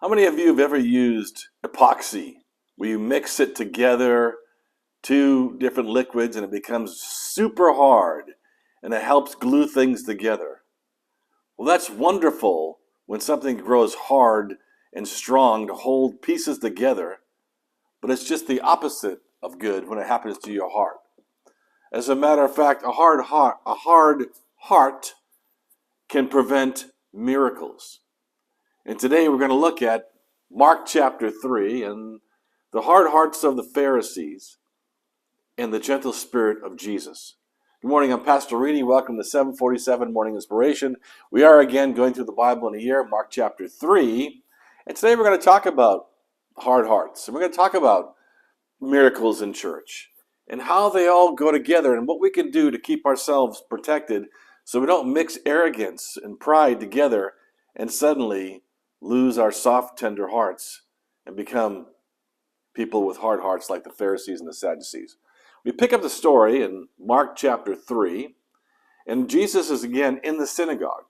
How many of you have ever used epoxy, where you mix it together, two different liquids, and it becomes super hard, and it helps glue things together? Well, that's wonderful when something grows hard and strong to hold pieces together, but it's just the opposite of good when it happens to your heart. As a matter of fact, a hard heart can prevent miracles. And today we're going to look at Mark chapter 3 and the hard hearts of the Pharisees and the gentle spirit of Jesus. Good morning, I'm Pastor Reedy. Welcome to 747 Morning Inspiration. We are again going through the Bible in a year, Mark chapter 3. And today we're going to talk about hard hearts. And we're going to talk about miracles in church and how they all go together and what we can do to keep ourselves protected so we don't mix arrogance and pride together and suddenly lose our soft, tender hearts and become people with hard hearts like the Pharisees and the Sadducees. We pick up the story in Mark chapter 3, and Jesus is again in the synagogue.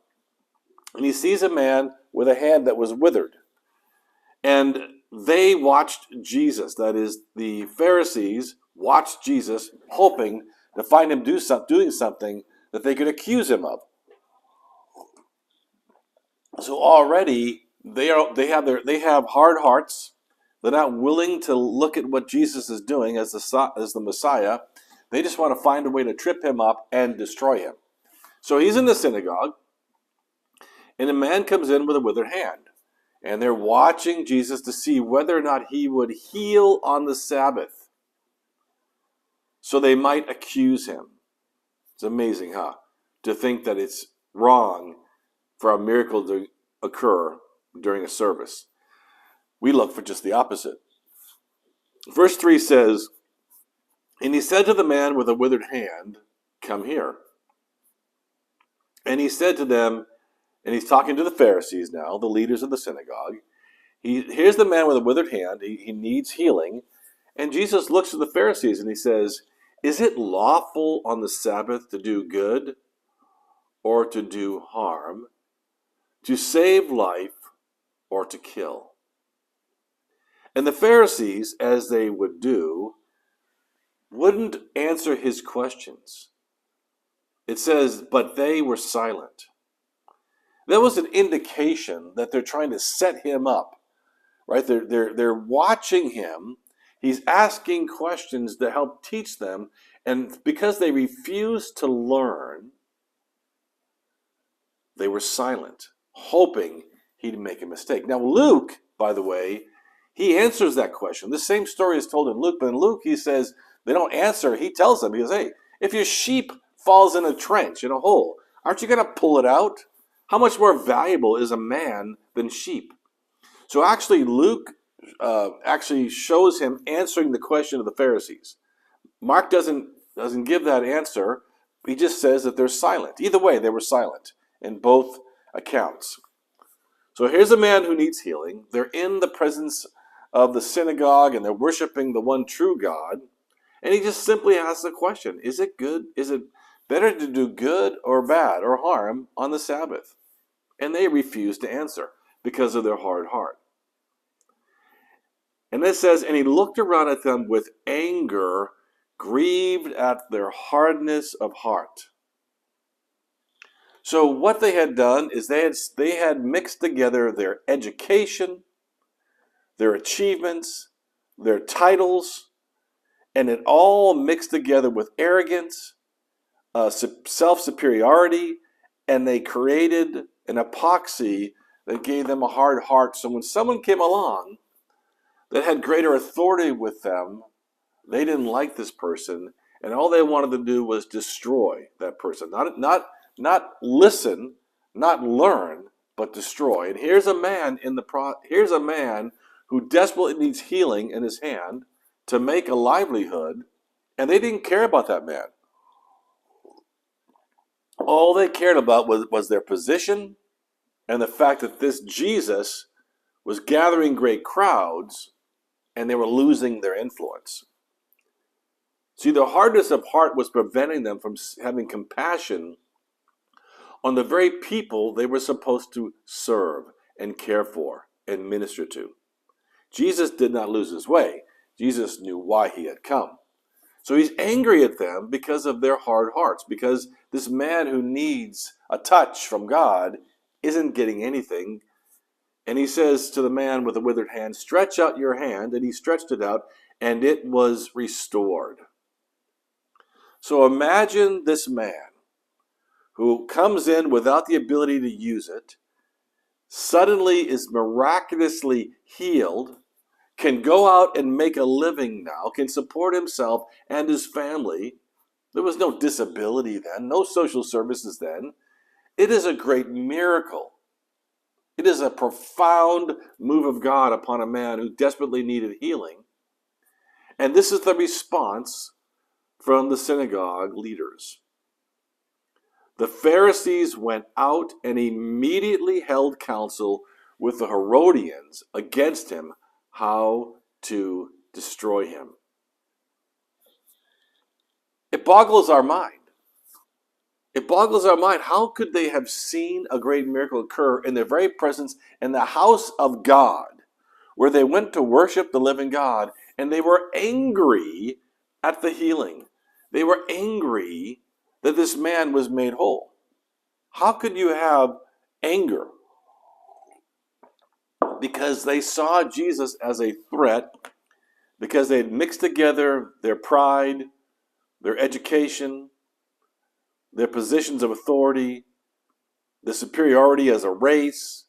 And he sees a man with a hand that was withered. And they watched Jesus. That is, the Pharisees watched Jesus, hoping to find him doing something that they could accuse him of. So already they have hard hearts. They're not willing to look at what Jesus is doing as the Messiah. They just want to find a way to trip him up and destroy him. So he's in the synagogue, and a man comes in with a withered hand. And they're watching Jesus to see whether or not he would heal on the Sabbath, so they might accuse him. It's amazing, huh? To think that it's wrong for a miracle to occur during a service. We look for just the opposite. Verse 3 says, "And he said to the man with a withered hand, 'Come here.' And he said to them," and he's talking to the Pharisees now, the leaders of the synagogue. Here's the man with a withered hand. He needs healing. And Jesus looks at the Pharisees and he says, "Is it lawful on the Sabbath to do good or to do harm, to save life or to kill?" And the Pharisees, as they would do, wouldn't answer his questions. It says, but they were silent. That was an indication that they're trying to set him up, right? They're watching him. He's asking questions to help teach them, and because they refused to learn, they were silent, hoping he'd make a mistake. Now, Luke, by the way, he answers that question. The same story is told in Luke, but in Luke, he says they don't answer. He tells them, he goes, "Hey, if your sheep falls in a trench, in a hole, aren't you going to pull it out? How much more valuable is a man than sheep?" So actually, Luke actually shows him answering the question of the Pharisees. Mark doesn't give that answer. He just says that they're silent. Either way, they were silent in both accounts. So here's a man who needs healing. They're in the presence of the synagogue and they're worshiping the one true God. And he just simply asks the question, is it good? Is it better to do good or bad or harm on the Sabbath? And they refuse to answer because of their hard heart. And it says, "And he looked around at them with anger, grieved at their hardness of heart." So what they had done is they had mixed together their education, their achievements, their titles, and it all mixed together with arrogance, self-superiority, and they created an epoxy that gave them a hard heart. So when someone came along that had greater authority with them, they didn't like this person, and all they wanted to do was destroy that person. Not listen, not learn, but destroy. And here's a man who desperately needs healing in his hand to make a livelihood, and they didn't care about that man. All they cared about was their position and the fact that this Jesus was gathering great crowds and they were losing their influence. See, the hardness of heart was preventing them from having compassion on the very people they were supposed to serve and care for. and minister to. Jesus did not lose his way. Jesus knew why he had come. So he's angry at them because of their hard hearts, because this man who needs a touch from God isn't getting anything. And he says to the man with the withered hand, "Stretch out your hand." And he stretched it out, and it was restored. So imagine this man who comes in without the ability to use it, suddenly is miraculously healed, can go out and make a living now, can support himself and his family. There was no disability then, no social services then. It is a great miracle. It is a profound move of God upon a man who desperately needed healing. And this is the response from the synagogue leaders. The Pharisees went out and immediately held counsel with the Herodians against him, how to destroy him. It boggles our mind. It boggles our mind. How could they have seen a great miracle occur in their very presence in the house of God, where they went to worship the living God, and they were angry at the healing? They were angry that this man was made whole. How could you have anger? Because they saw Jesus as a threat, because they had mixed together their pride, their education, their positions of authority, the superiority as a race.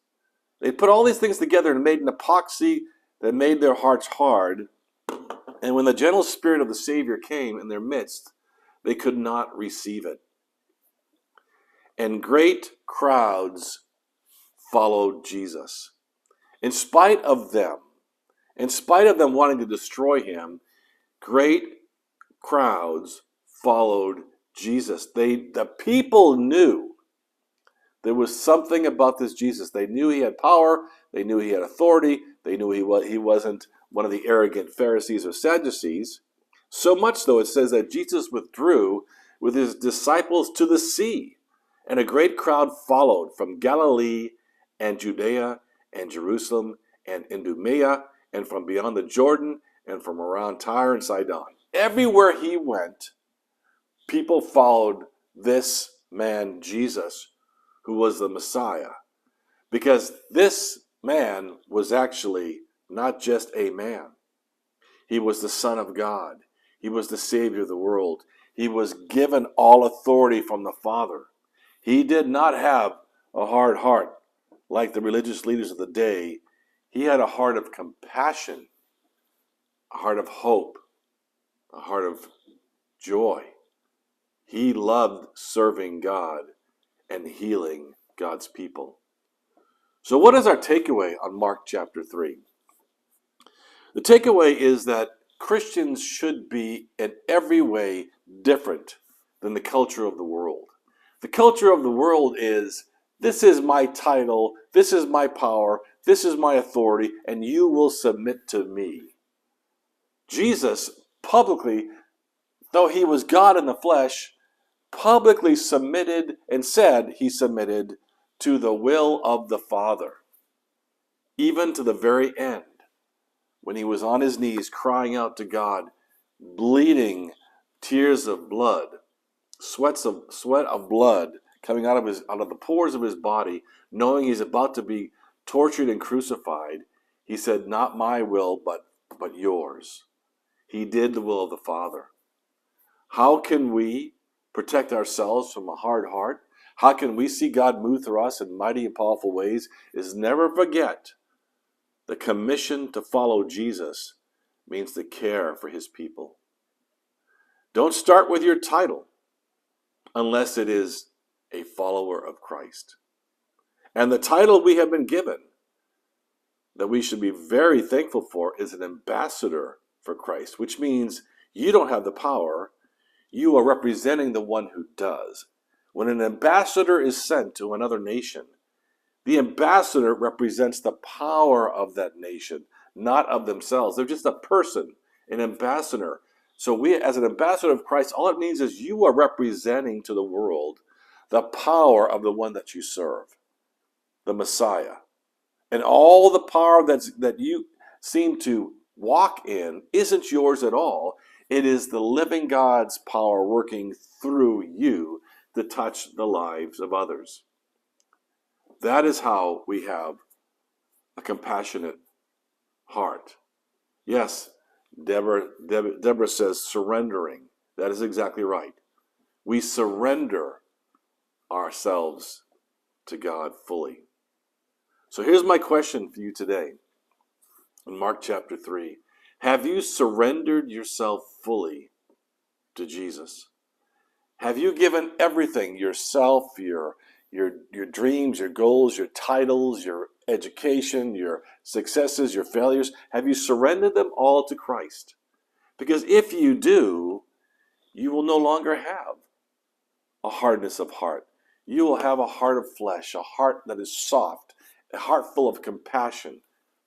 They put all these things together and made an epoxy that made their hearts hard. And when the gentle spirit of the Savior came in their midst, they could not receive it. And great crowds followed Jesus. In spite of them wanting to destroy him, great crowds followed Jesus. The people knew there was something about this Jesus. They knew he had power. They knew he had authority. They knew he wasn't one of the arrogant Pharisees or Sadducees. So much, though, it says that Jesus withdrew with his disciples to the sea, and a great crowd followed from Galilee and Judea and Jerusalem and Idumea and from beyond the Jordan and from around Tyre and Sidon. Everywhere he went, people followed this man, Jesus, who was the Messiah, because this man was actually not just a man. He was the Son of God. He was the Savior of the world. He was given all authority from the Father. He did not have a hard heart like the religious leaders of the day. He had a heart of compassion, a heart of hope, a heart of joy. He loved serving God and healing God's people. So what is our takeaway on Mark chapter 3? The takeaway is that Christians should be in every way different than the culture of the world. The culture of the world is, this is my title, this is my power, this is my authority, and you will submit to me. Jesus publicly, though he was God in the flesh, publicly submitted and said he submitted to the will of the Father, even to the very end, when he was on his knees crying out to God, bleeding tears of blood, sweat of blood coming out of the pores of his body, knowing he's about to be tortured and crucified. He said, "Not my will, but yours." He did the will of the Father. How can we protect ourselves from a hard heart? How can we see God move through us in mighty and powerful ways? Is never forget the commission to follow Jesus means to care for his people. Don't start with your title unless it is a follower of Christ. And the title we have been given that we should be very thankful for is an ambassador for Christ, which means you don't have the power. You are representing the one who does. When an ambassador is sent to another nation, the ambassador represents the power of that nation, not of themselves. They're just a person, an ambassador. So we, as an ambassador of Christ, all it means is you are representing to the world the power of the one that you serve, the Messiah. And all the power that you seem to walk in isn't yours at all. It is the living God's power working through you to touch the lives of others. That is how we have a compassionate heart. Yes, Deborah says surrendering. That is exactly right. We surrender ourselves to God fully. So here's my question for you today. In Mark chapter 3, have you surrendered yourself fully to Jesus? Have you given everything, yourself, your dreams, your goals, your titles, your education, your successes, your failures, have you surrendered them all to Christ? Because if you do, you will no longer have a hardness of heart. You will have a heart of flesh, a heart that is soft, a heart full of compassion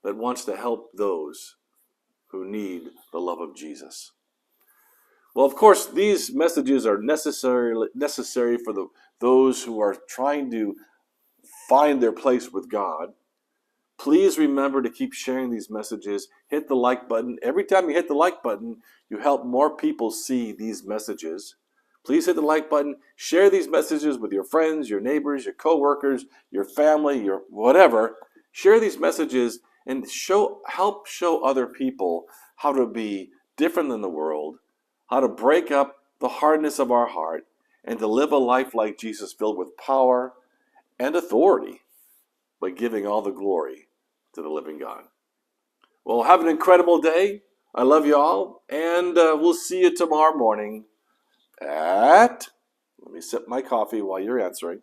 that wants to help those who need the love of Jesus. Well, of course, these messages are necessary for those who are trying to find their place with God. Please remember to keep sharing these messages. Hit the like button. Every time you hit the like button, you help more people see these messages. Please hit the like button. Share these messages with your friends, your neighbors, your coworkers, your family, your whatever. Share these messages and help show other people how to be different than the world, how to break up the hardness of our heart, and to live a life like Jesus, filled with power and authority, by giving all the glory to the living God. Well, have an incredible day. I love you all, and we'll see you tomorrow morning let me sip my coffee while you're answering.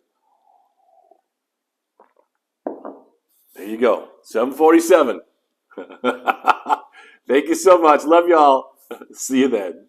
There you go, 7:47. Thank you so much. Love y'all. See you then.